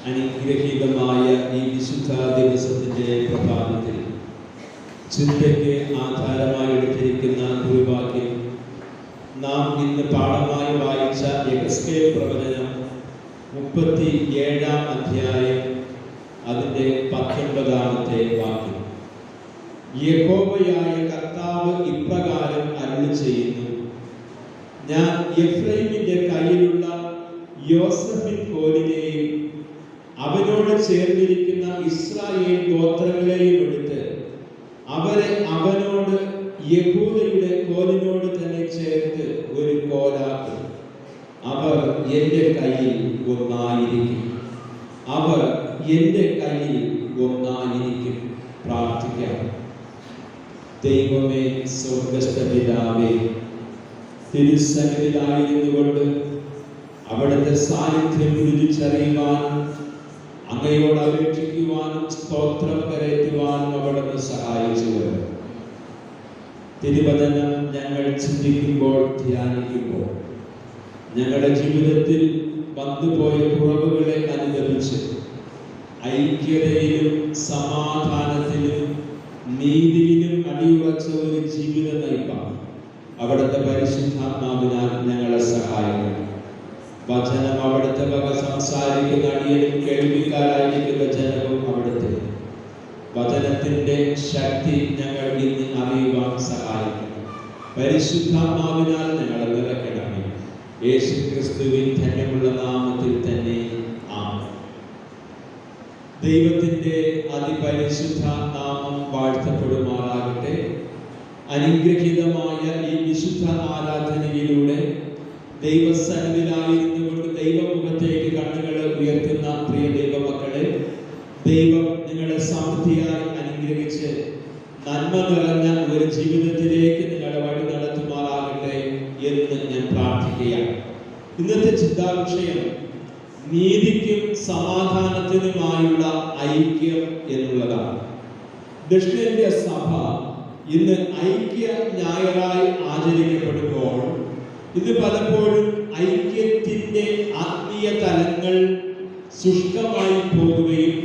അനുഗ്രഹീതമായ ഈ വിശുദ്ധ ദിവസത്തിന്റെ പ്രഭാതത്തിൽ ചിന്തയ്ക്ക് ആധാരമായി എടുത്തിരിക്കുന്ന ഒരു വാക്യം നാം ഇന്ന് പാഠമായി വായിച്ച യെഹെസ്കേൽ പ്രവചനം 37-ാം അധ്യായം അതിന്റെ 19-ാമത്തെ വാക്യം. യഹോവയായ കർത്താവ് ഇപ്രകാരം അരുളി ചെയ്യുന്നു, ഞാൻ എഫ്രൈമിന്റെ കയ്യിലുള്ള യോസഫിൻ കോലിനെയും അവനോട് ചേർന്നിരിക്കുന്ന ഇസ്രായേൽ ഗോത്രങ്ങളെയും എടുത്ത് അവരെ അവനോട് യഹൂദയുടെ കോലിനോട് തന്നെ ചേർത്ത് ഒരു കോലാക്കും. അവർ എൻ്റെ കയ്യിൽ ഒന്നായിരിക്കും. അവർ എൻ്റെ കയ്യിൽ ഒന്നായിരിക്കും. പ്രാർത്ഥിക്കാം. ദൈവമേ, സ്വർഗ്ഗസ്ഥ പിതാവേ, തിരുസന്നിധിയിലായിരുന്നു കൊണ്ട് അവിടുത്തെ സാന്നിധ്യം രുചിച്ചറിയുവാനും അങ്ങയോട് അപേക്ഷിക്കുവാനും സ്തോത്രം കരയറ്റുവാനും അവിടുന്ന് സഹായിച്ചു. തിരുവചനം ഞങ്ങൾ ചിന്തിക്കുമ്പോൾ, ധ്യാനിക്കുമ്പോൾ ഞങ്ങളുടെ ജീവിതത്തിൽ വന്നുപോയ കുറവുകളെ അനുഭവിച്ച് ഐക്യതയിലും സമാധാനത്തിലും നീതിയിലും അടിയുറച്ച ഒരു ജീവിതം നയിപ്പാൻ അവിടുത്തെ പരിശുദ്ധാത്മാവിനാൽ ഞങ്ങളെ സഹായിക്കണം. വചനം അവിടുത്തെ വക സംസാരിക്കുന്ന അടിയനും കേൾവിക്കാരായിരിക്കുന്ന ജനവും അവിടുത്തെ വചനത്തിന്റെ ശക്തി ഞങ്ങൾ ഇന്ന് അറിയുവാൻ സഹായിക്കണം. പരിശുദ്ധാത്മാവിനാൽ ഞങ്ങളെ നിറയ്ക്കണമേ. യേശു ക്രിസ്തുവിൻ ധന്യമുള്ള നാമത്തിൽ തന്നെ ആമേൻ. ദൈവത്തിന്റെ അതിപരിശുദ്ധ നാമം വാഴ്ത്തപ്പെടുമാറാകട്ടെ. അനുഗ്രഹീതമായ ഈ വിശുദ്ധ ആരാധനയിലൂടെ ദൈവസന്നിധിയിലായിരുന്നു കൊണ്ട് ദൈവമുഖത്തേക്ക് കണ്ണുകൾ ഉയർത്തുന്ന പ്രിയ ദൈവമക്കളെ, ദൈവം നിങ്ങളെ സമൃദ്ധിയായി അനുഗ്രഹിച്ച് നന്മ നിറഞ്ഞ ഒരു ജീവിതത്തിലേക്ക് നിങ്ങളുടെ വഴി നടത്തുമാറാകട്ടെ എന്ന് ഞാൻ പ്രാർത്ഥിക്കുകയാണ്. ഇന്നത്തെ ചിന്താവിഷയം നീതിക്കും സമാധാനത്തിനുമായുള്ള ഐക്യം എന്നുള്ളതാണ്. ദക്ഷിണേന്ത്യ സഭ ഇന്ന് ഐക്യ ഞായറായി ആചരിക്കപ്പെടുമ്പോൾ ഇത് പലപ്പോഴും ഐക്യത്തിന്റെ ആത്മീയ തലങ്ങൾ ശുഷ്കമായി പോകുകയും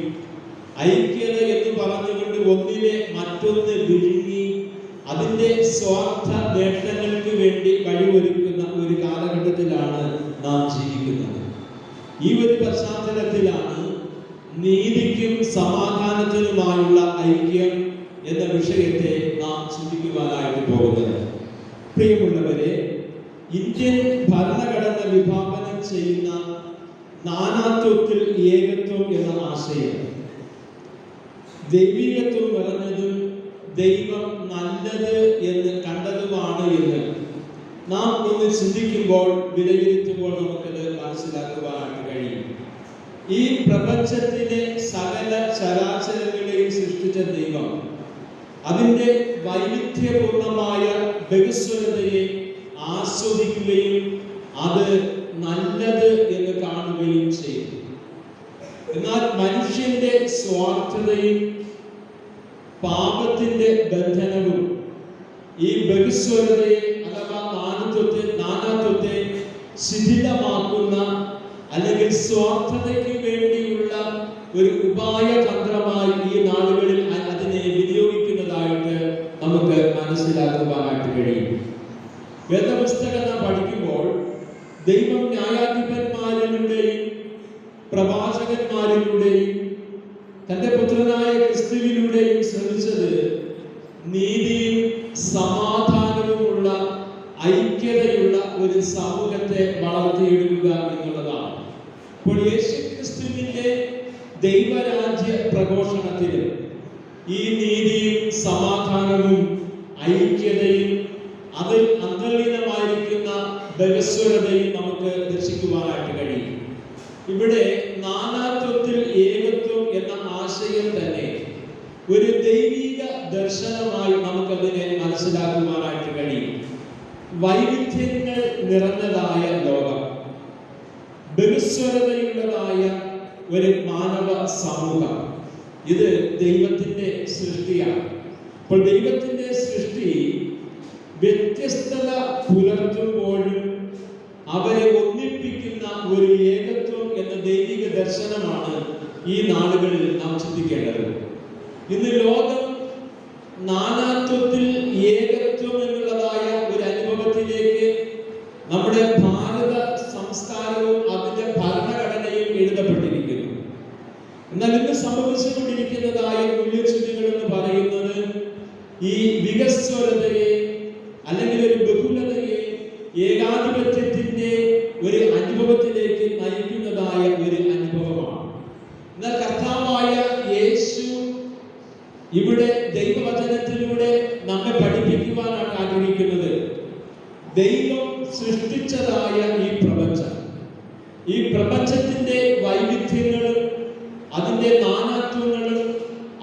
ഐക്യത എന്ന് പറഞ്ഞുകൊണ്ട് ഒന്നിനെ മറ്റൊന്ന് വിഴുങ്ങി അതിന്റെ സ്വാർത്ഥ നേട്ടങ്ങൾക്ക് വേണ്ടി വഴിയൊരുക്കുന്ന ഒരു കാലഘട്ടത്തിലാണ് നാം ജീവിക്കുന്നത്. ഈ ഒരു പശ്ചാത്തലത്തിലാണ് നീതിക്കും സമാധാനത്തിനുമായുള്ള ഐക്യം എന്ന വിഷയത്തെ നാം ചിന്തിക്കുവാനായിട്ട് പോകുന്നത്. പ്രിയമുള്ളവരെ, ഇന്ത്യൻ ഭരണഘടന വിഭാവനം ചെയ്യുന്ന നാനാത്വത്തിൽ ഏകത്വം എന്ന ആശയം ദൈവികത്വം നിറഞ്ഞതും ദൈവം നല്ലത് എന്ന് കണ്ടതുമാണ് എന്ന് നാം ഇന്ന് ചിന്തിക്കുമ്പോൾ, വിലയിരുത്തുമ്പോൾ നമുക്കത് മനസ്സിലാക്കുവാനായിട്ട് കഴിയും. ഈ പ്രപഞ്ചത്തിലെ സകല ചരാചരങ്ങളെയും സൃഷ്ടിച്ച ദൈവം അതിൻ്റെ വൈവിധ്യപൂർണമായ ബഹുസ്വരതയെ ആസ്വദിക്കുകയും അത് നല്ലത് എന്ന് കാണുകയും ചെയ്തു. എന്നാൽ മനുഷ്യന്റെ സ്വാർത്ഥതയും പാപത്തിന്റെ ബന്ധനവും ഈ ബഹുസ്വരതയെ അഥവാ നാനാത്വത്തെ ശിഥിലമാക്കുന്ന അല്ലെങ്കിൽ സ്വാർത്ഥതയ്ക്ക് വേണ്ടിയുള്ള ഒരു ഉപായ തന്ത്രമായി ഈ നാടുകളിൽ അതിനെ വിനിയോഗിക്കുന്നതായിട്ട് നമുക്ക് മനസ്സിലാക്കുവാനായിട്ട് കഴിയും. വേദപുസ്തകം നാം പഠിക്കുമ്പോൾ ദൈവം ന്യായാധിപന്മാരിലൂടെയും പ്രവാചകന്മാരിലൂടെയും തന്റെ പുത്രനായ ക്രിസ്തുവിലൂടെയും ശ്രമിച്ചത് നീതിയും സമാധാനവുമുള്ള ഐക്യതയുള്ള ഒരു സമൂഹത്തെ വളർത്തിയെടുക്കുക എന്നുള്ളതാണ്. അപ്പോൾ യേശു ക്രിസ്തുവിന്റെ ദൈവരാജ്യ പ്രഘോഷണത്തിലും ഈ നീതിയും സമാധാനവും ഐക്യതയും അതിൽ അന്തർലീനമായിരിക്കുന്ന ബഹുസ്വരതയും നമുക്ക് ദർശിക്കുവാനായിട്ട് കഴിയും. ഇവിടെ നാനാത്വത്തിൽ ഏകത്വം എന്ന ആശയം തന്നെ ഒരു ദൈവിക ദർശനമായി നമുക്കതിനെ മനസ്സിലാക്കുവാനായിട്ട് കഴിയും. വൈവിധ്യങ്ങൾ നിറഞ്ഞതായ ലോകം, ബഹുസ്വരതയുള്ളതായ ഒരു മാനവ സമൂഹം, ഇത് ദൈവത്തിന്റെ സൃഷ്ടിയാണ്. അപ്പോൾ ദൈവത്തിന്റെ സൃഷ്ടി വ്യത്യസ്തത പുലർത്തുമ്പോഴും അവരെ ഒന്നിപ്പിക്കുന്ന ഒന്നിപ്പിക്കുന്ന ഒരു ഏകത്വം എന്ന ദൈവിക ദർശനമാണ് ഈ നാളുകളിൽ നാം ചിന്തിക്കേണ്ടത്. ഇന്ന് ലോകം നാനാത്വത്തിൽ ഏകത്വം എന്നുള്ളതായ ഒരു അനുഭവത്തിലേക്ക് നമ്മുടെ ഭാരത സംസ്കാരവും അതിന്റെ ഭരണഘടനയും എഴുതപ്പെട്ടിരിക്കുന്നു. എന്നാൽ ഇന്ന് സംഭവിച്ചുകൊണ്ടിരിക്കുന്നതായ മൂല്യച്യുതികൾ എന്ന് പറയുന്നത് ഈ വികസ്വരതയെ അല്ലെങ്കിൽ ഒരു ബഹുലതയെ ഏകാധിപത്യത്തിന്റെ ഒരു അനുഭവത്തിലേക്ക് നയിക്കുന്നതായ ഒരു അനുഭവമാണ്. എന്നാൽ കർത്താവായ യേശു ഇവിടെ ദൈവവചനത്തിലൂടെ നമ്മെ പഠിപ്പിക്കുവാനാണ് ആഗ്രഹിക്കുന്നത്. ദൈവം സൃഷ്ടിച്ചതായ ഈ പ്രപഞ്ചത്തിന്റെ വൈവിധ്യങ്ങളും അതിന്റെ നാനാത്വങ്ങളും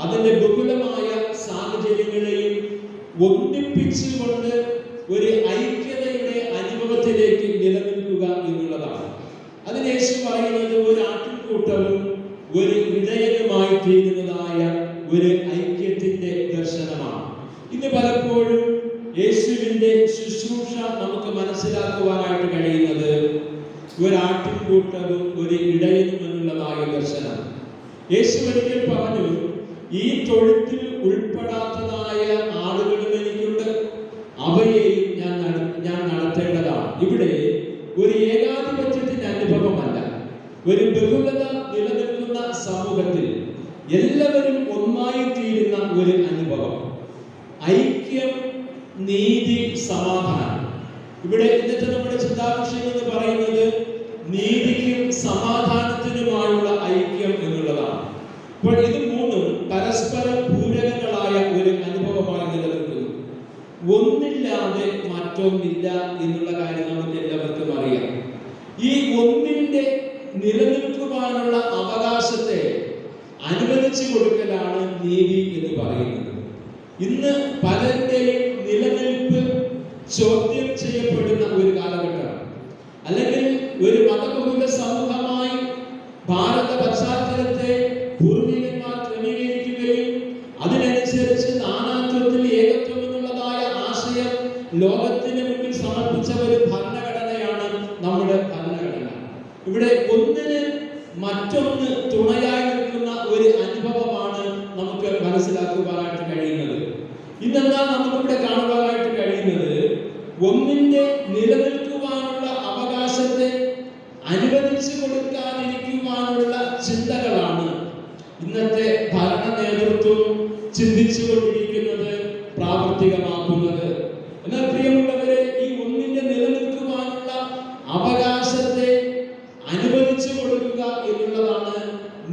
അതിന്റെ ബഹുലമായ സാഹചര്യങ്ങളെയും ഒന്നിപ്പിച്ചുകൊണ്ട് ഒരു ഐക്യതയുടെ അനുഭവത്തിലേക്ക് നിലനിൽക്കുക എന്നുള്ളതാണ്. അതിന് യേശു പറയുന്നത് ഒരു ആട്ടിൻകൂട്ടവും ഒരു ഇടയനുമായി തീരുന്നതായ ഒരു ഐക്യത്തിന്റെ ദർശനമാണ്. ഇന്ന് പലപ്പോഴും യേശുവിന്റെ ശുശ്രൂഷ നമുക്ക് മനസ്സിലാക്കുവാനായിട്ട് കഴിയുന്നത് ഒരു ആട്ടിൻകൂട്ടവും ഒരു ഇടയനും എന്നുള്ളതായ ദർശനം. യേശു ഒരിക്കൽ പറഞ്ഞു, ഈ തൊഴുത്തിൽ ഉൾപ്പെടാത്തതായ ആളുകളും എനിക്കുണ്ട്, അവയെയും ഞാൻ നടത്തേണ്ടതാണ്. ഇവിടെ ഒരു ഏകാധിപത്യത്തിന്റെ അനുഭവമല്ല, ഒരു ബഹുലത നിലനിൽക്കുന്ന സമൂഹത്തിൽ എല്ലാവരും ഒന്നായി തീരുന്ന ഒരു അനുഭവം. ഐക്യം, നീതി, സമാധാനം. ഇവിടെ ഇന്നത്തെ നമ്മുടെ ചിന്താവിഷയം എന്ന് പറയുന്നത് നീതിക്കും സമാധാനത്തിനുമായുള്ള ഐക്യം എന്നുള്ളതാണ്. അപ്പോൾ ഇത് മൂന്നും പരസ്പരം പൂരകങ്ങളായ ഒരു അനുഭവമായി നിലനിൽക്കുന്നു. ഒന്നില്ലാതെ മറ്റൊന്നില്ല എന്നുള്ള കാര്യം നമുക്ക് എല്ലാവർക്കും അറിയാം. ഈ ഒന്നിന്റെ നിലനിൽക്കുവാനുള്ള അവകാശത്തെ അനുവദിച്ചു കൊടുക്കലാണ് നീതി എന്ന് പറയുന്നത്. ഇന്ന് പലരുടെയും നിലനിൽപ്പ് ചോദ്യം ചെയ്യപ്പെടുന്ന ഒരു കാലഘട്ടം, അല്ലെങ്കിൽ ഒരു മതബഹുല സമൂഹമായി ഭാരത പശ്ചാത്തലത്തെ പൂർവികന്മാർ ക്രമീകരിക്കുകയും അതിനനുസരിച്ച് നാനാത്വത്തിൽ ഏകത്വം എന്നുള്ളതായ ആശയം ലോകത്തിന് മുന്നിൽ സമർപ്പിച്ച ഒരു ഭരണഘടനയാണ് നമ്മുടെ ഭരണഘടന. ഇവിടെ ഒന്നിന് മറ്റൊന്ന് തുണയായി നിൽക്കുന്ന ഒരു അനുഭവമാണ് നമുക്ക് മനസ്സിലാക്കുവാനായിട്ട് കഴിയുന്നത്. ഇന്നെന്നാൽ നമുക്കിവിടെ കാണുവാനായിട്ട് കഴിയുന്നത് ഒന്നിന്റെ നിലനിൽക്കുവാനുള്ള അവകാശത്തെ അനുവദിച്ചു കൊടുക്കാതിരിക്കുവാനുള്ള ചിന്തകളാണ് ഇന്നത്തെ ഭരണ നേതൃത്വം ചിന്തിച്ചുകൊണ്ടിരിക്കുന്നത്, പ്രാവർത്തികമാക്കുന്നത്. എന്നാൽ പ്രിയമുള്ളവരെ, ഈ ഒന്നിന്റെ നിലനിൽക്കുവാനുള്ള അവകാശത്തെ അനുവദിച്ചു കൊടുക്കുക എന്നുള്ളതാണ്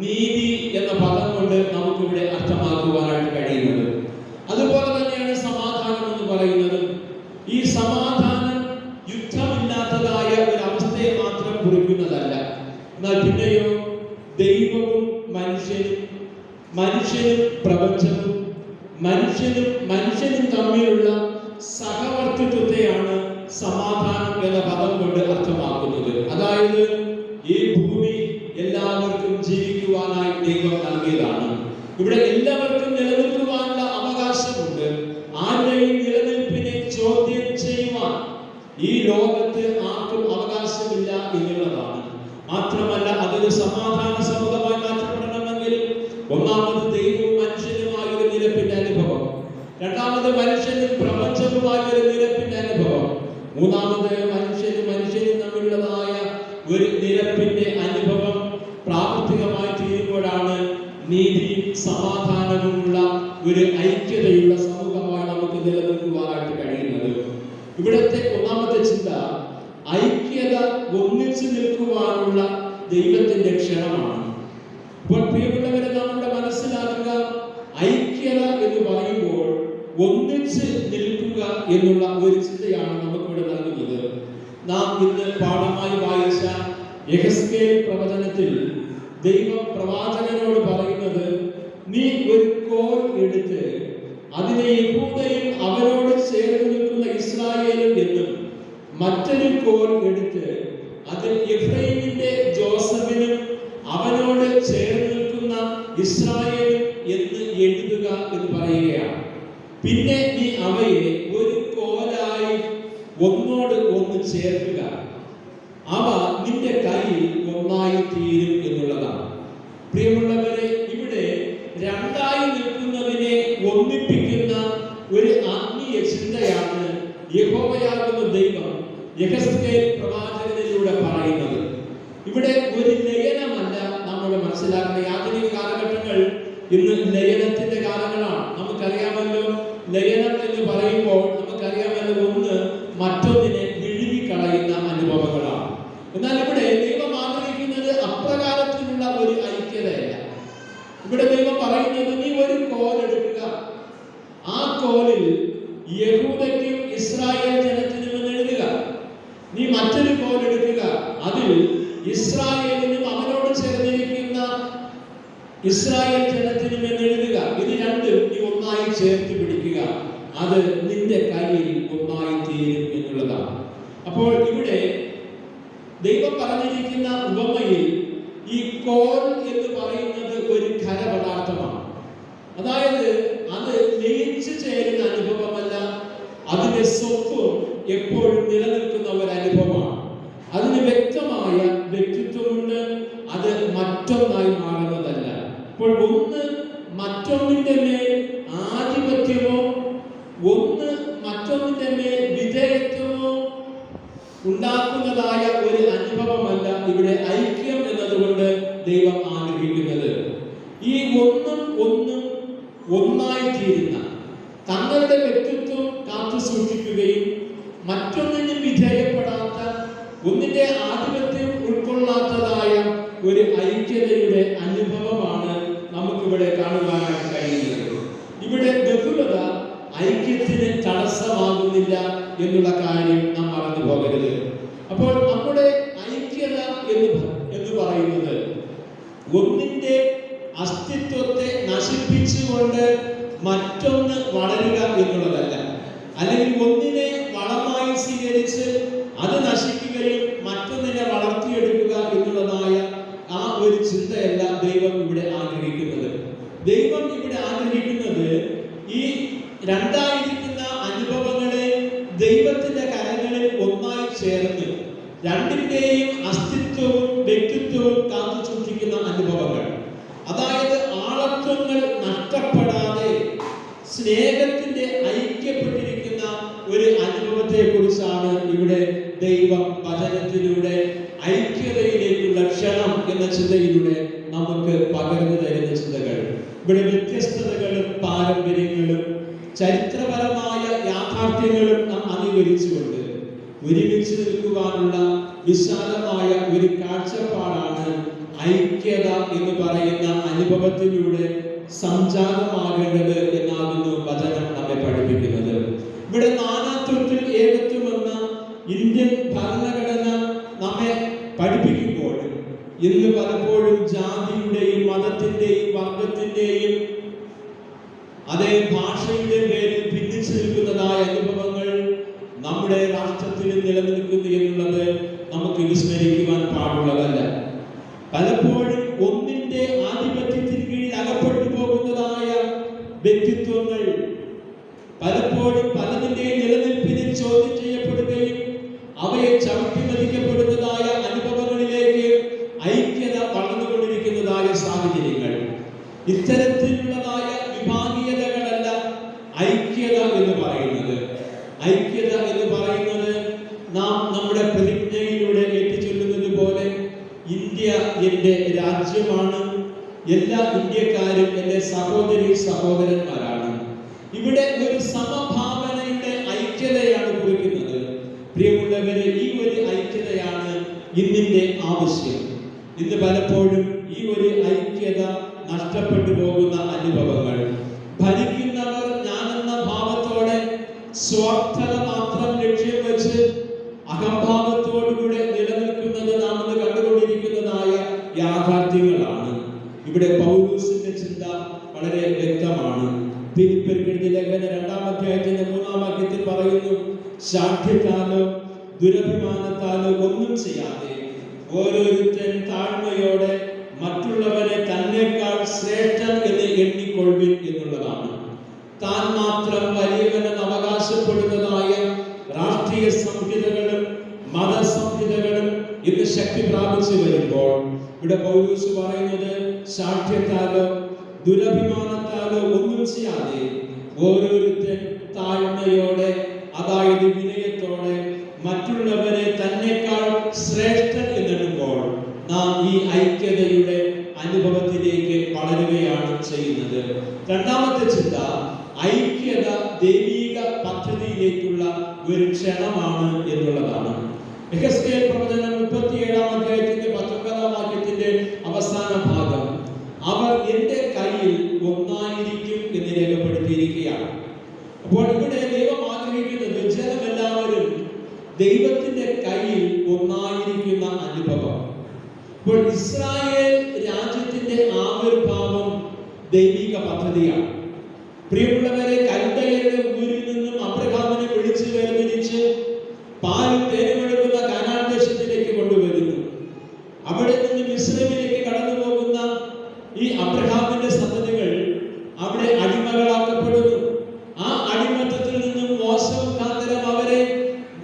നീതി എന്ന പദം കൊണ്ട് നമുക്കിവിടെ അർത്ഥമാക്കുവാനായിട്ട് കഴിയുന്നത്. അതുപോലെ തന്നെയാണ് സമാധാനം എന്ന് പറയുന്നത്. ഈ സമാധാനം യുദ്ധമില്ലാത്തതായ ഒരു അവസ്ഥയെ മാത്രം കുറിക്കുന്നതല്ല, എന്നാൽ പിന്നെയോ ദൈവവും മനുഷ്യനും പ്രപഞ്ചവും മനുഷ്യനും തമ്മിലുള്ള സഹവർത്തിത്വത്തെയാണ് സമാധാനം എന്ന പദം കൊണ്ട് അർത്ഥമാക്കുന്നത്. അതായത് ഈ ഭൂമി എല്ലാവർക്കും ജീവിക്കുവാനായി ദൈവം നൽകിയതാണ്. ഇവിടെ എല്ലാവർക്കും നിലനിൽക്കുവാനുള്ള അവകാശമുണ്ട്. ആരുടെയും നിലനിൽപ്പിനെ ചോദ്യം ചെയ്യുവാൻ ഈ ലോകത്ത് ആർക്കും അവകാശമില്ല എന്നുള്ളതാണ്. മാത്രമല്ല, അതൊരു സമാധാന സമൂഹമായി മാറ്റപ്പെടണമെങ്കിൽ ഒന്നാമത് ദൈവവും മനുഷ്യനുമായ ഒരു നിരപ്പിന്റെ അനുഭവം, രണ്ടാമത് മനുഷ്യനും പ്രപഞ്ചവുമായ ഒരു നിരപ്പിന്റെ അനുഭവം, മൂന്നാമത് മനുഷ്യനും തമ്മിലുള്ളതായ ഒരു നിരപ്പിന്റെ അനുഭവം പ്രാവർത്തികമായി തീരുമ്പോഴാണ് നീതിയും സമാധാനവുമുള്ള ഒരു ഐക്യതയുള്ള സമൂഹമായി നമുക്ക് നിലനിൽക്കുവാനായിട്ട് കഴിയുന്നത്. ഇവിടുത്തെ ഒന്നാമത്തെ ചിന്ത ഐക്യത, ഒന്നിച്ചു നിൽക്കുവാനുള്ള ദൈവത്തിന്റെ ക്ഷണമാണ്. അപ്പോൾ പ്രിയമുള്ളവരെ, നമ്മുടെ മനസ്സിലാക്കുക, ഐക്യത എന്ന് പറയുമ്പോൾ ഒന്നിച്ച് നിൽക്കുക എന്നുള്ള ഒരു ചിന്തയാണ് നമുക്കിവിടെ നൽകുന്നത്. നാം ഇന്ന് പാഠമായി വായിച്ച യെഹെസ്കേൽ പ്രവചനത്തിൽ ദൈവം പ്രവാചകനോട് പറയുന്നത്, നീ ഒരു കോൽ എടുത്ത് അതിനെ യഹൂദയും അവനോട് ചേർന്ന് നിൽക്കുന്ന ഇസ്രായേലും എന്നും മറ്റൊരു കോൽ എടുത്ത് അതിൽ എഫ്രൈമിന്റെ ജോസഫിനും അവനോട് ചേർന്ന് നിൽക്കുന്ന ഇസ്രായേലും എന്ന് എഴുതുക എന്ന് പറയുകയാണ്. പിന്നെ നീ അവയെ ഒരു കോലായി ഒന്നോട് ഒന്ന് ചേർക്കുക. അവ നിന്റെ തീരും എന്നുള്ളതാണ്. പ്രിയമുള്ളവരെ, ഇവിടെ രണ്ടായി നിൽക്കുന്നതിനെ ഒന്നിപ്പിക്കുന്ന ഒരു ആത്മീയ ചിന്തയാണ് യഹോവയാകുന്ന ദൈവം യെഹെസ്കേൽ പ്രവാചകനിലൂടെ പറയുന്നത്. ഇവിടെ ഒരു ലയനമല്ല നമ്മൾ മനസ്സിലാക്കുന്ന ആധുനിക കാലഘട്ടങ്ങൾ ഇന്ന് ലയനത്തിന്റെ കാലങ്ങളാണ്. നമുക്കറിയാമല്ലോ, ലയനം എന്ന് പറയുമ്പോൾ നമുക്കറിയാമല്ലോ, ഒന്ന് മറ്റൊന്നിനെ വിഴുങ്ങിക്കളയുന്ന അനുഭവങ്ങളാണ്. എന്നാൽ ഇവിടെ ദൈവം ആഗ്രഹിക്കുന്നത് അപ്രകാരത്തിലുള്ള ഒരു ഐക്യതയല്ല. ഇവിടെ ദൈവം പറയുന്നത്, നീ ഒരു കോൽ എടുക്കുക, ആ കോലിൽ യഹൂദയ്ക്കും ഇസ്രായേൽ ജനത്തിനും എന്ന് എഴുതുക. നീ മറ്റൊരു കോൽ എടുക്കുക, അതിൽ ഇസ്രായേലിനും അവനോട് ചേർന്നിരിക്കുന്ന ഇസ്രായേൽ ജനത്തിനും എന്ന് എഴുതുക. ഇത് രണ്ടും നീ ഒന്നായി ചേർത്ത് പിടിക്കുക, അത് നിന്റെ കയ്യിൽ ഒന്നായി തീരും എന്നുള്ളതാണ്. അപ്പോൾ ഇവിടെ ദൈവം പറഞ്ഞിരിക്കുന്ന ഉപമയിൽ ഈ കോൽ എന്ന് പറയുന്നത് ഒരു ഖരപദാർത്ഥമാണ്. അതായത് അത് ലയിച്ചു ചേരുന്ന അനുഭവമല്ല, അതിന്റെ സ്വത്വം എപ്പോഴും നിലനിൽക്കുന്ന ഒരു അനുഭവമാണ്. അതിന് വ്യക്തമായ വ്യക്തിത്വമുണ്ട്, അത് മറ്റൊന്നായി മാറുന്നതല്ല. അപ്പോൾ ഒന്ന് മറ്റൊന്നിന്റെ മേൽ ആധിപത്യമോ ഒന്ന് മറ്റൊന്നിന്റെ മേൽ വിധേയത്വമോ ഉണ്ടാക്കുന്നതായ ഒരു അനുഭവമല്ല ഇവിടെ ഐക്യം എന്നതുകൊണ്ട് ദൈവം ആഗ്രഹിക്കുന്നത്. ഈ ഒന്നും ഒന്നായി തീരുന്ന, തങ്ങളുടെ വ്യക്തിത്വം കാത്തു സൂക്ഷിക്കുകയും മറ്റൊന്നിനും വിധേയപ്പെടാത്ത, ഒന്നിന്റെ ആധിപത്യം ഉൾക്കൊള്ളാത്തതായ ഒരു ഐക്യതയുടെ അനുഭവമാണ് നമുക്കിവിടെ കാണുവാനായിട്ട് കഴിയുന്നത്. ഇവിടെ ബഹുലത ഐക്യത്തിന് തടസ്സമാകുന്നില്ല എന്നുള്ള കാര്യം നാം മറന്നു പോകരുത്. അപ്പോൾ നമ്മുടെ ഐക്യത എന്ന് പറയുന്നത് ഒന്നിന്റെ അസ്തിത്വത്തെ നശിപ്പിച്ചുകൊണ്ട് മറ്റൊന്ന് വളരുക എന്നുള്ളതല്ല, അല്ലെങ്കിൽ ഒന്നിനെ വളമായി സ്വീകരിച്ച് അത് നശിക്കുകയും മറ്റൊന്നിനെ വളർത്തിയെടുക്കുക എന്നുള്ളതായ ആ ഒരു ചിന്തയല്ല ദൈവം ഇവിടെ ആഗ്രഹിക്കുന്നത്. ദൈവം ഇവിടെ ആഗ്രഹിക്കുന്നത് ഈ രണ്ടായിരിക്കുന്ന അനുഭവങ്ങളെ ദൈവത്തിന്റെ കരങ്ങളിൽ ഒന്നായി ചേർന്ന് രണ്ടിന്റെയും അസ്തിത്വവും വ്യക്തിത്വവും കാത്തു സൂക്ഷിക്കുന്ന അനുഭവങ്ങൾ. അതായത് ആളത്വങ്ങൾ നഷ്ടപ്പെടാതെ സ്നേഹത്തിന്റെ ഐക്യപ്പെട്ടിരിക്കുന്ന ഒരു അനുഭവത്തെ കുറിച്ചാണ് ഇവിടെ ദൈവം വചനത്തിലൂടെ ഐക്യതയിലേക്കുള്ള ക്ഷണം എന്ന ചിന്തയിലൂടെ നമുക്ക് പകർന്നു തരുന്ന ചിന്തകൾ. ഇവിടെ വ്യത്യസ്തതകളും പാരമ്പര്യങ്ങളും ചരിത്രപരമായ യാഥാർത്ഥ്യങ്ങളും നാം അംഗീകരിച്ചുകൊണ്ട് ഒരുമിച്ച് നിൽക്കുവാനുള്ള വിശാലമായ ഒരു കാഴ്ചപ്പാടാണ് ഐക്യത എന്ന് പറയുന്ന അനുഭവത്തിലൂടെ സംജാതമാകേണ്ടത് എന്നാകുന്നു വചനം നമ്മെ പഠിപ്പിക്കുന്നത്. ഇവിടെ നാനാത്വത്തിൽ ഏകത്വം എന്ന ഇന്ത്യൻ ഭരണഘടന നമ്മെ പഠിപ്പിക്കുമ്പോൾ ഇന്ന് പലപ്പോഴും ജാതിയുടെയും മതത്തിന്റെയും വർഗത്തിന്റെയും അതേ ഭാഷയുടെ പേരിൽ ഭിന്നിച്ചു നിൽക്കുന്നതായ അനുഭവങ്ങൾ നമ്മുടെ രാഷ്ട്രത്തിൽ നിലനിൽക്കുന്നു എന്നുള്ളത് നമുക്ക് വിസ്മരിക്കുവാൻ പാടുള്ളതല്ല. പലപ്പോഴും ഒന്നിന്റെ ആധിപത്യത്തിന് കീഴിൽ അകപ്പെട്ടു പോകുന്നതായ വ്യക്തിത്വങ്ങൾ പലപ്പോഴും പലതിന്റെയും നിലനിൽപ്പിനെ ചോദ്യം ചെയ്യപ്പെടുകയും അവയെ ചവിട്ടി മതിക്കപ്പെടുന്നതായ അനുഭവങ്ങളിലേക്ക് ഐക്യത വളർന്നുകൊണ്ടിരിക്കുന്നതായ സാഹചര്യങ്ങൾ. ഇത്തരത്തിലുള്ളതായ വിഭാഗീയതകളല്ല ഐക്യത എന്ന് പറയുന്നത്. ഐക്യത എന്ന് പറയുന്നത് നാം നമ്മുടെ പ്രതിജ്ഞയിലൂടെ ഏറ്റുചൊല്ലുന്നത് പോലെ ഇന്ത്യ എൻ്റെ രാജ്യമാണ്, എല്ലാ ഇന്ത്യക്കാരും എൻ്റെ സഹോദരി സഹോദരന്മാരാണ്. ഇവിടെ ഒരു സമഭാവനയുടെ ഐക്യതയാണ് കുറിക്കുന്നത്. പ്രിയമുള്ളവരെ, ഈ ഒരു ഐക്യതയാണ് ഇന്നിന്റെ ആവശ്യം. ഇന്ന് പലപ്പോഴും ഈ ഒരു ഐക്യത നഷ്ടപ്പെട്ടു പോകുന്ന അനുഭവങ്ങൾ. ഭരിക്കുന്നവർ ഞാനെന്ന ഭാവത്തോടെ സ്വാർത്ഥത മാത്രം ലക്ഷ്യം വെച്ച് അഹംഭാവത്തോടുകൂടെ നിലനിൽക്കുന്നത് നാം ഇന്ന് കണ്ടുകൊണ്ടിരിക്കുന്നതായ യാഥാർത്ഥ്യങ്ങളാണ്. ഇവിടെ പൗലോസിന്റെ ചിന്ത വളരെ വ്യക്തമാണ്. ഫിലിപ്പിയർക്ക് എഴുതിയ ലേഖനം 2-ാം അധ്യായത്തിന്റെ 3-ാം വാക്യത്തിൽ പറയുന്നു, ശാഠ്യത്താലോ ദുരഭിമാനത്താലോ ഒന്നും ചെയ്യാതെ ഓരോരുത്തൻ താഴ്മയോടെ മറ്റുള്ളവരെ തന്നെക്കാൾ ശ്രേഷ്ഠൻ എന്ന് എണ്ണിക്കൊള്ളുവിൻ എന്നുള്ളതാണ്. താൻ മാത്രം വലിയവനെന്ന് അവകാശപ്പെടുന്നതായ രാഷ്ട്രീയ സംഹിതകളും മതസംഹിതകളും ഇന്ന് ശക്തി പ്രാപിച്ചു വരുമ്പോൾ ഇവിടെ പൗലോസ് പറയുന്നത് ശാഠ്യത്താലോ ദുരഭിമാനത്താലോ ഒന്നും ചെയ്യാതെ ഓരോരുത്തൻ താഴ്മയോടെ, അതായത് വിനയത്തോടെ മറ്റുള്ളവരെ തന്നെക്കാൾ ശ്രേഷ്ഠൻ എന്നെടുമ്പോൾ നാം ഈ ഐക്യതയുടെ അനുഭവത്തിലേക്ക് വളരുകയാണ് ചെയ്യുന്നത്. രണ്ടാമത്തെ ചിന്ത, ഐക്യത ദൈവിക പദ്ധതിയിലേക്കുള്ള ഒരു ക്ഷണമാണ് എന്നുള്ളതാണ്. യെഹെസ്കേൽ പ്രവചനം 37-ാം അധ്യായത്തിന്റെ 19-ാം വാക്യത്തിന്റെ അവസാന ഭാഗം, അവർ എന്റെ കയ്യിൽ ഒന്നായിരിക്കും എന്ന് രേഖപ്പെടുത്തിയിരിക്കുകയാണ്. അപ്പോൾ ഇവിടെ ദൈവം ആഗ്രഹിക്കുന്നത് ജനമെല്ലാവരും ദൈവത്തിന്റെ കയ്യിൽ ഒന്നായിരിക്കുന്ന അനുഭവം. അപ്പോൾ ഇസ്രായേൽ രാജ്യത്തിന്റെ ആവിർഭാവം ദൈവിക പദ്ധതിയാണ്. പ്രിയമുള്ളവരെ, കൽദയരുടെ ഊരിൽ നിന്നും അബ്രഹാമിനെ വിളിച്ചു വേർതിരിച്ച് പാലും തേനും ഒഴുകുന്ന കനാൻ ദേശത്തിലേക്ക് കൊണ്ടുവരുന്നു. അവിടെ നിന്ന് മിസ്രൈമിലേക്ക് കടന്നു പോകുന്ന ഈ അബ്രഹാമിന്റെ സന്തതികൾ അവിടെ അടിമകളാക്കപ്പെടുന്നു. ആ അടിമത്തത്തിൽ നിന്നും മോശ മുഖാന്തരം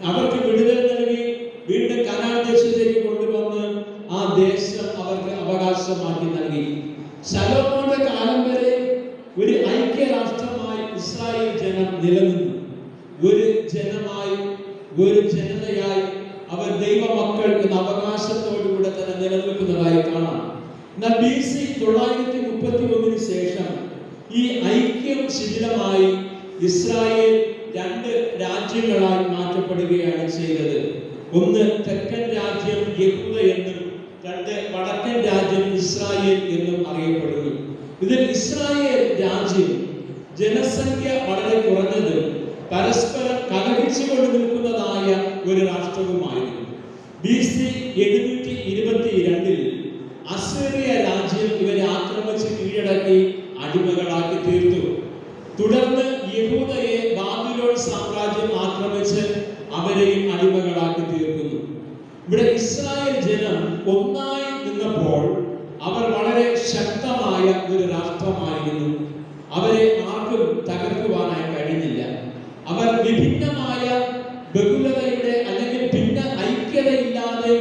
അവർക്ക് വിടുതൽ നൽകി വീണ്ടും കനാൻ ദേശത്തേക്ക് കൊണ്ടുവന്ന് ആ ദേശം അവർക്ക് അവകാശമാക്കി നൽകി. ശലോമോന്റെ കാലം വരെ ഒരു ഐക്യരാഷ്ട്രമായി ഇസ്രായേൽ ജനം നിലനിന്നു. ഒരു ജനമായി, ഒരു ജനതയായി അവർ ദൈവമക്കൾ എന്ന അവകാശത്തോടുകൂടെ തന്നെ നിലനിൽക്കുന്നതായി കാണാം. എന്നാൽ BC 931 ശേഷം ഈ ഐക്യം ശിഥിലമായി ഇസ്രായേൽ രണ്ട് രാജ്യങ്ങളായി മാറ്റപ്പെടുകയാണ് ചെയ്തത്. ഒന്ന് തെക്കൻ രാജ്യം യഹൂദ എന്നും രണ്ട് വടക്കൻ രാജ്യം ഇസ്രായേൽ എന്നും അറിയപ്പെടുന്നു. ഇതിൽ ഇസ്രായേൽ രാജ്യം ജനസംഖ്യ വളരെ കുറഞ്ഞത്, പരസ്പരം കലഹിച്ചുകൊണ്ട് നിൽക്കുന്നതായ ഒരു രാഷ്ട്രവുമായിരുന്നു. BC 722 അസീറിയ രാജ്യം ഇവരെ ആക്രമിച്ച് കീഴടക്കി അടിമകളാക്കി തീർത്തു. തുടർന്ന് യഹൂദയെ ബാബിലോൺ സാമ്രാജ്യം ആക്രമിച്ച് അവരെയും അടിമകളാക്കി തീർക്കുന്നു. ഇവിടെ ഇസ്രായേൽ ജനം ഒന്നായി നിന്നപ്പോൾ അവർ വളരെ ശക്തമായ ഒരു രാഷ്ട്രമായിരുന്നു. അവരെ ആർക്കും തകർക്കുവാനായി കഴിഞ്ഞില്ല. അവർ വിഭിന്നമായ ബഹുലതയുടെ അല്ലെങ്കിൽ ഭിന്ന ഐക്യതയില്ലാതെ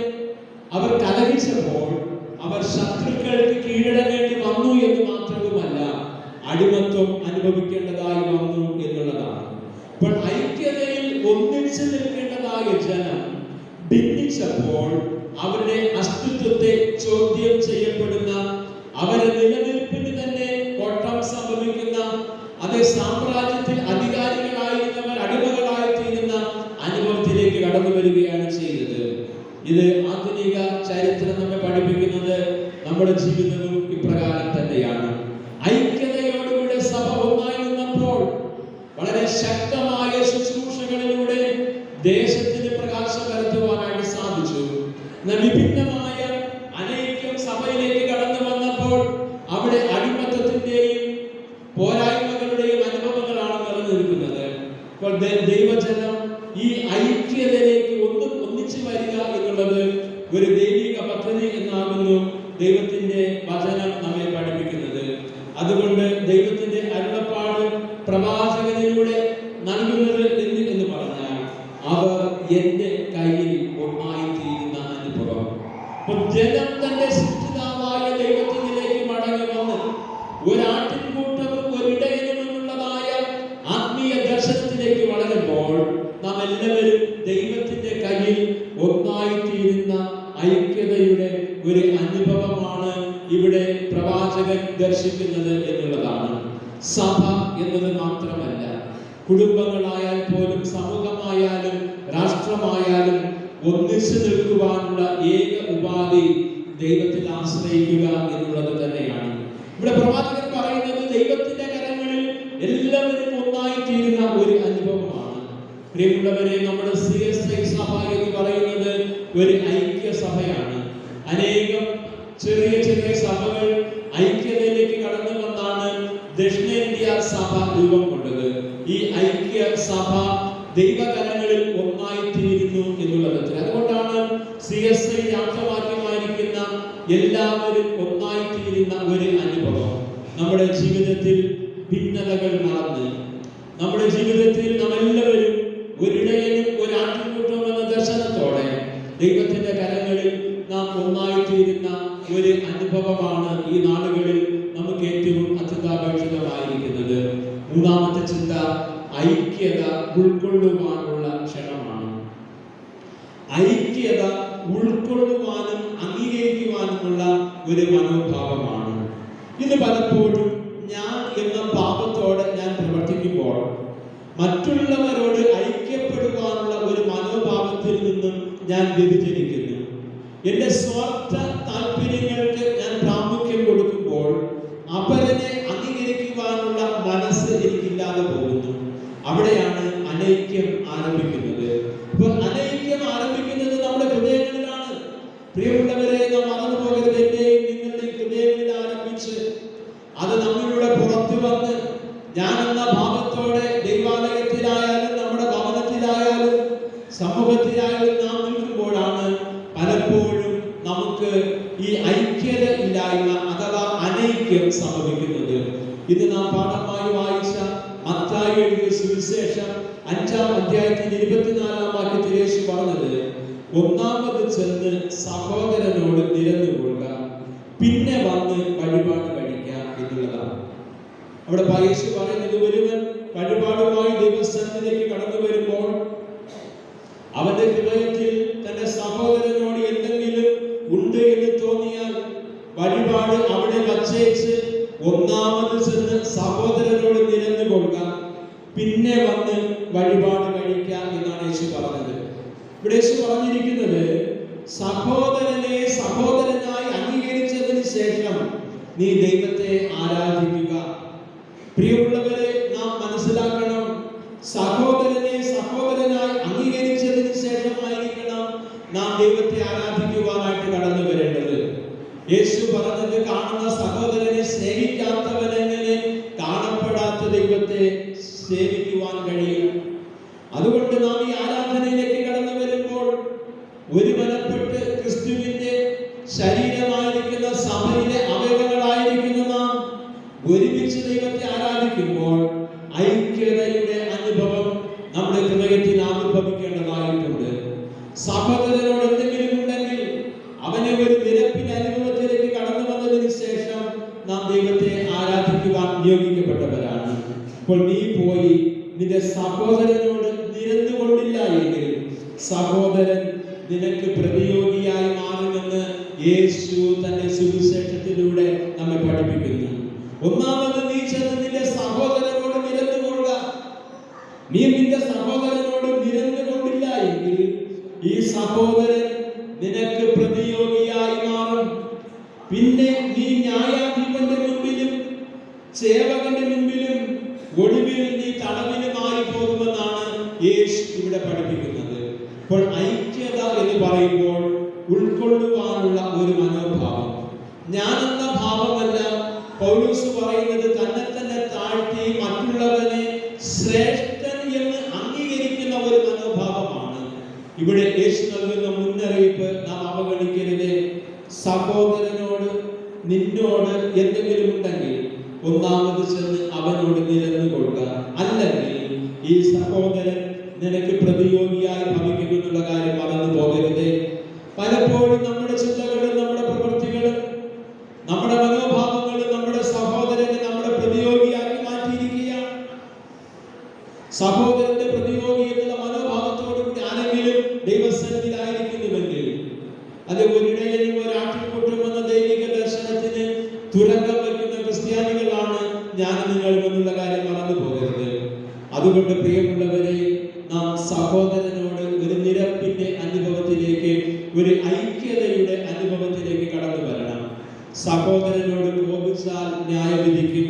അവർ കലഹിച്ചപ്പോൾ അവർ ശത്രുക്കൾക്ക് കീഴടങ്ങേണ്ടി വന്നു എന്ന് മാത്രവുമല്ല, അടിമത്വം അനുഭവിക്കേണ്ടതായി വന്നു എന്നുള്ളതാണ്. അപ്പോൾ ഐക്യതയിൽ ഒന്നിച്ചു നിൽക്കേണ്ടതായ ജനം ഭിന്നിച്ചപ്പോൾ അവരുടെ അസ്തിത്വത്തെ ചോദ്യം ചെയ്യപ്പെടുന്ന, അവരുടെ നിലനിൽപ്പിന് തന്നെ കോട്ടം സംഭവിക്കുന്ന, അതേ സാമ്രാജ്യത്തിൽ അധികാരികളായിരുന്നവർ അടിമകളായി തീരുന്ന അനുഭവത്തിലേക്ക് കടന്നു വരികയാണ് ചെയ്തത്. ഇത് ആധുനിക ചരിത്രം നമ്മെ പഠിപ്പിക്കുന്നത് നമ്മുടെ ജീവിതവും ഇപ്രകാരം തന്നെയാണ്. ഐക്യതയോടുകൂടെ സഭ ഒന്നായി നിന്നപ്പോൾ വളരെ ശക്തമായ ശുശ്രൂഷകളിലൂടെ ദേശത്തിന് പ്രകാശം പരത്തുവാനായിട്ട് സാധിച്ചു. വിഭിന്നമായ അനേകം സഭയിലേക്ക് കടന്നു വന്നപ്പോൾ അവിടെ അടിമത്തത്തിന്റെയും പോരായ്മകളുടെയും അനുഭവങ്ങളാണ് നിലനിൽക്കുന്നത്. അപ്പോൾ ദൈവജനം ഈ ഐക്യതയിലേക്ക് ഒന്നിച്ചു വരിക എന്നുള്ളത് ഒരു ദൈവിക പദ്ധതി എന്നാകുന്നു ദൈവത്തിന്റെ വചനം നമ്മെ പഠിപ്പിക്കുന്നത്. അതുകൊണ്ട് ദൈവത്തിന്റെ അരുളപ്പാട് പ്രവാചകനിലൂടെ നൽകുന്നത് എന്ന് പറഞ്ഞാൽ അവർ എന്റെ കയ്യിൽ ഒന്നായി തീരുന്ന അനുഭവം. ജനം തന്റെ സൃഷ്ടിതാവായ ദൈവത്തിലേക്ക് മടങ്ങി വന്ന് ഒരാട്ടിൻകൂട്ടവും ഒരിടയനും എന്നുള്ളതായ ആത്മീയ ദർശനത്തിലേക്ക് വളരുമ്പോൾ നാം എല്ലാവരും ദൈവത്തിന്റെ കയ്യിൽ ഒന്നായി തീരുന്ന ഐക്യതയുടെ ഒരു അനുഭവമാണ് ഇവിടെ പ്രവാചകൻ ദർശിക്കുന്നത് എന്നുള്ളതാണ്. സഭ എന്നത് മാത്രമല്ല, കുടുംബങ്ങളായാൽ പോലും സമൂഹമായാലും രാഷ്ട്രമായാലും ഒന്നിച്ചു നിൽക്കുവാനുള്ള ഏക ഉപാധി ദൈവത്തിൽ ആശ്രയിക്കുക എന്നുള്ളത് തന്നെയാണ്. ഇവിടെ പ്രവാചകൻ പറയുന്നത് ദൈവത്തിന്റെ കരങ്ങളിൽ എല്ലാവരും ഒന്നായി തീരുന്ന ഒരു അനുഭവമാണ്. പ്രിയമുള്ളവരെ, നമ്മുടെ CSI സഭ എന്ന് പറയുന്നത് ഒരു ഐക്യ സഭയാണ്. അനേകം ചെറിയ ചെറിയ സഭകൾ ഐക്യതയിലേക്ക് കടന്നു വന്നാണ് ദക്ഷിണേന്ത്യ സഭ രൂപം കൊണ്ടത്. ഈ ഐക്യ സഭ ദൈവകരങ്ങളിൽ ഒന്നായി തീരുന്നു എന്നുള്ളത്. അതുകൊണ്ടാണ് CSI ആപ്തവാക്യമായിരിക്കുന്ന എല്ലാവരും ഒന്നായി തീരുന്ന ഒരു അനുഭവം. നമ്മുടെ ജീവിതത്തിൽ ഭിന്നതകൾ മറന്ന്, നമ്മുടെ ജീവിതത്തിൽ നാം എല്ലാവരും ഒരിടയനും ഒരാട്ടിൻകൂട്ടവും എന്ന ദർശനത്തോടെ ദൈവത്തിന്റെ കരങ്ങളിൽ ഒന്നായിത്തീരുന്ന ഒരു അനുഭവമാണ് ഈ നാളുകളിൽ നമുക്ക് ഏറ്റവും അത്യന്താപേക്ഷിതമായിരിക്കുന്നത്. മൂന്നാമത്തെ ചിന്ത ഐക്യത ഉൾക്കൊള്ളുവാനുള്ള ക്ഷണമാണ്. ഐക്യത ഉൾക്കൊള്ളുവാനും അംഗീകരിക്കുവാനുമുള്ള ഒരു മനോഭാവമാണ്. ഇത് പലപ്പോഴും ഞാൻ എന്ന ഭാവത്തോടെ ഞാൻ പ്രവർത്തിക്കുമ്പോൾ മറ്റുള്ളവരോട് ഐക്യപ്പെടുവാനുള്ള ഒരു മനോഭാവത്തിൽ നിന്നും ഞാൻ വ്യതിചലിക്കുന്നു. എന്റെ സ്വാർത്ഥ താല്പര്യങ്ങൾക്ക് ഞാൻ പ്രാമുഖ്യം കൊടുക്കുമ്പോൾ അപരനെ അംഗീകരിക്കുവാനുള്ള മനസ്സ് എനിക്കില്ലാതെ പോകുന്നു. അവിടെയാണ് അനൈക്യം ആരംഭിക്കുന്നത്. ഇപ്പോൾ അനൈക്യം ആരംഭിക്കുന്നത് നമ്മുടെ ഹൃദയങ്ങളിലാണ്. പ്രിയമുള്ളവരെ, നാം മറന്നു പോകരുത്. എന്റെയും നിങ്ങളുടെയും ഹൃദയങ്ങളിൽ ആരംഭിച്ച് അത് നമ്മളുടെ പുറത്തു വന്ന് ഞാൻ എന്ന ഭാവത്തോടെ ദൈവാലയത്തിലായാലും നമ്മുടെ ഭവനത്തിലായാലും സമൂഹത്തിലായാലും നാം നിൽക്കുമ്പോഴാണ് പലപ്പോഴും നമുക്ക് ഈ ഐക്യത ഇല്ലായ്മ അഥവാ അനൈക്യം സംഭവിക്കുന്നത്. ഇത് നാം പാഠമായി വായിച്ച മത്തായി എഴുതിയ സുവിശേഷം 5-ാം അധ്യായത്തിൽ 24-ാം വാക്യത്തിൽ യേശു പറഞ്ഞത്, ഒന്നാമത് ചെന്ന് സഹോദരനോട് നിരന്നുകൊള്ളുക, പിന്നെ വന്ന് വഴിപാട് കഴിക്കുക എന്നുള്ളതാണ്. അവിടെ യേശു പറയുന്നത്, ഒരുവൻ വഴിപാടുമായി ദൈവസന്നിധിയിലേക്ക് കടന്നു വരുമ്പോൾ അവന്റെ ഹൃദയത്തിൽ തന്റെ സഹോദരനോട് എന്തെങ്കിലും ഉണ്ട് എന്ന് തോന്നിയാൽ വഴിപാട് അവിടെ വച്ചേച്ച് ഒന്നാമത് ചെന്ന് സഹോദരനോട് നിരന്നുകൊള്ളുക, പിന്നെ വന്ന് വഴിപാട് കഴിക്കാം എന്നാണ് യേശു പറഞ്ഞത്. ഇവിടെ യേശു പറഞ്ഞിരിക്കുന്നത്, സഹോദരനെ സഹോദരനായി അംഗീകരിച്ചതിന് ശേഷം നീ ദൈവത്തെ ആരാധിക്കുക. പ്രിയമുള്ളവരെ, നാം മനസ്സിലാക്കണം, സഹോദരനെ സഹോദരനായി അംഗീകരിച്ചതിന് ശേഷമായിരിക്കണം നാം ദൈവത്തെ ആരാധിക്കുവാനായിട്ട് കടന്നു വരേണ്ടത്. യേശു പറഞ്ഞത്, കാണുന്ന സഹോദരനെ സ്നേഹിക്കാത്തവനെങ്ങനെ കാണപ്പെടാത്ത ദൈവത്തെ സേവിക്കുവാൻ കഴിയും? അതുകൊണ്ട് നാം ഈ ആരാധനയിലേക്ക് കടന്നു വരുമ്പോൾ ഒരുമനപ്പെട്ട് ക്രിസ്തുവിന്റെ ശരീരമായിരിക്കുന്ന സഭയിലെ അവയവങ്ങളായിരിക്കുന്ന നാം ഒരുമിച്ച് ദൈവത്തെ ആരാധിക്കുമ്പോൾ ഐക്യതയുടെ അനുഭവം നമ്മുടെ ഹൃദയത്തിൽ ആവിർഭവിക്കേണ്ടതായിട്ടുണ്ട്. സഹോദരനോട് എന്തെങ്കിലും ഉണ്ടെങ്കിൽ അവനെ ഒരു നിരപ്പിന്റെ അനുഭവത്തിലേക്ക് കടന്നു വന്നതിന് ശേഷം നാം ദൈവത്തെ ആരാധിക്കുവാൻ നിയോഗിക്കപ്പെട്ടവരാണ്. അപ്പോൾ നീ പോയി നിന്റെ സഹോദരനോട് നിരന്നുകൊണ്ടില്ല എങ്കിൽ സഹോദരൻ നിനക്ക് പ്രതിയോഗിയായി മാറുമെന്ന് യേശു തന്റെ സുവിശേഷത്തിലൂടെ നമ്മെ പഠിപ്പിക്കുന്നു. ഒന്നാമത് നീ ചെന്ന് നിന്റെ സഹോദരനോട് നിരന്നുകൊള്ളുക. നീ നിന്റെ സഹോദരനോട് നിരന്നുകൊണ്ടില്ല എങ്കിൽ ഈ സഹോദരൻ നിനക്ക് പ്രതിയോഗിയായി മാറും. പിന്നെ നീ ന്യായാധിപന്റെ മുൻപിലും സേവകന്റെ മുൻപിലും ഒടുവിൽ നീ തടവിലുമായി പോകുമെന്നാണ് യേശു ഇവിടെ പഠിപ്പിക്കുന്നത്. അപ്പോൾ ഐക്യത എന്ന് പറയുമ്പോൾ ഉൾക്കൊള്ളുവാനുള്ള ഒരു മനോഭാവം, ഞാനെന്ന ഭാവമല്ല. പൗലോസ് പറയുന്നത് തന്നെ തന്നെ താഴ്ത്തി മറ്റുള്ളവനെ ശ്രേഷ്ഠൻ എന്ന് അംഗീകരിക്കുന്ന ഒരു മനോഭാവമാണ്. ഇവിടെ യേശു നൽകുന്ന മുന്നറിയിപ്പ് നാം അവഗണിക്കരുത്. സഹോദരനോട് നിന്നോട് എന്തെങ്കിലും ഉണ്ടെങ്കിൽ ഒന്നാമത് ചെന്ന് അവനോട് നിരന്നുകൊള്ളുക. അല്ലെങ്കിൽ ഈ സഹോദരൻ നിനക്ക് പ്രതിയോഗിയായി ഭവിക്കുമെന്നുള്ള കാര്യം മറന്നു പോകരുത്. പലപ്പോഴും നമ്മുടെ ചിന്തകളും നമ്മുടെ പ്രവൃത്തികളും നമ്മുടെ മനോഭാവങ്ങളും നമ്മുടെ സഹോദരനെ നമ്മുടെ പ്രതിയോഗിയാക്കി മാറ്റിയിരിക്കുകയാണ്. സഹോദരന്റെ പ്രതിയോഗി എന്നുള്ള മനോഭാവത്തോടുകൂടി ആരെങ്കിലും ദൈവസന്നിധിയിലായിരിക്കുന്നുവെങ്കിൽ അത് ഒരിടയനും ഒരാട്ടിൻകൂട്ടും എന്ന ദൈവിക ദർശനത്തിന് തുരങ്കം വയ്ക്കുന്ന ക്രിസ്ത്യാനികളാണ് ഞാൻ നിങ്ങൾ എന്നുള്ള കാര്യം മറന്നു പോകരുത്. അതുകൊണ്ട് പ്രിയമുള്ളവരെ, നാം സഹോദരനോട് ഒരു നിരപ്പിന്റെ അനുഭവത്തിലേക്ക്, ഒരു ഐക്യതയുടെ അനുഭവത്തിലേക്ക് കടന്നു വരണം. സഹോദരനോട് കോപിച്ചാൽ ന്യായവിധിക്കും,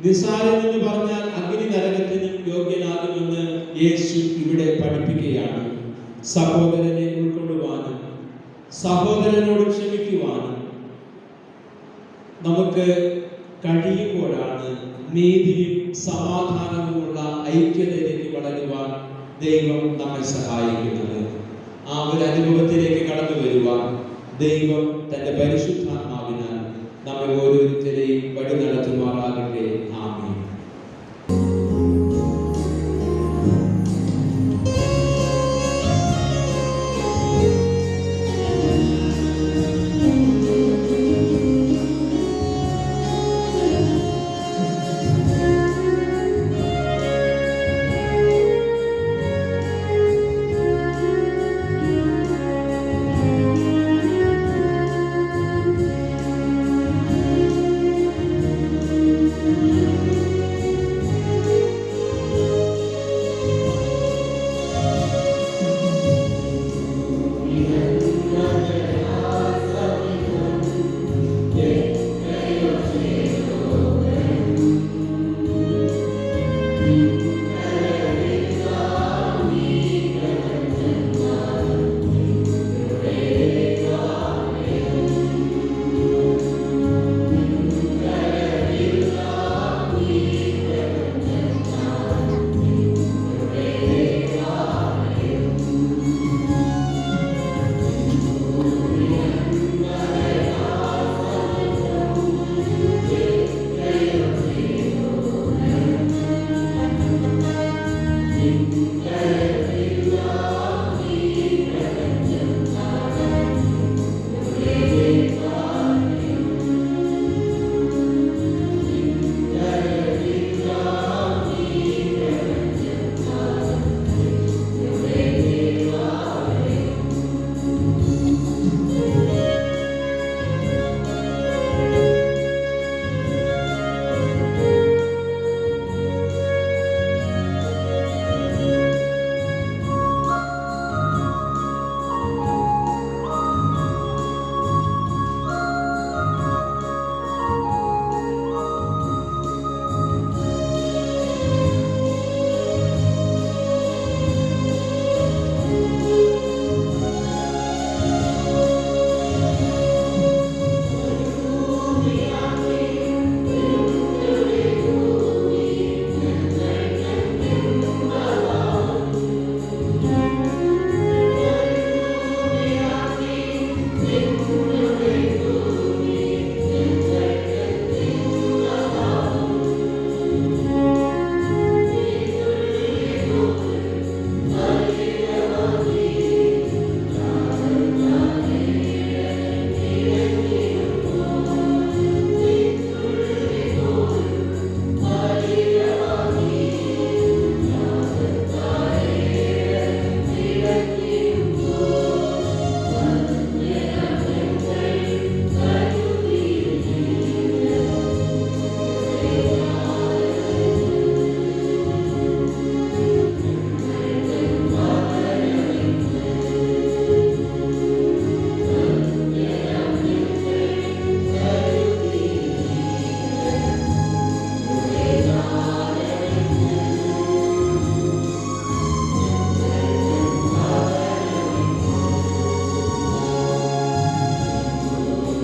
നിസ്സാരമെന്ന് പറഞ്ഞാൽ അഗ്നി നരകത്തിനും യോഗ്യനാകുമെന്ന് യേശു ഇവിടെ പഠിപ്പിക്കുകയാണ്. സഹോദരനെ ഉൾക്കൊള്ളുവാനും സഹോദരനോട് ക്ഷമിക്കുവാനും നമുക്ക് കഴിയുമ്പോഴാണ് നീതിയും സമാധാനവുമുള്ള ഐക്യതയിലേക്ക് വളരുവാൻ ദൈവം നമ്മെ സഹായിക്കുന്നത്. ആ ഒരു അനുഭവത്തിലേക്ക് കടന്നു വരുവാൻ ദൈവം തന്റെ പരിശുദ്ധാത്മാവിനാൽ നമ്മെ ഓരോരുത്തരെയും വഴി നടത്തുമാറാകട്ടെ. ആമേൻ.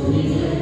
സ്തുതിക്കുന്നു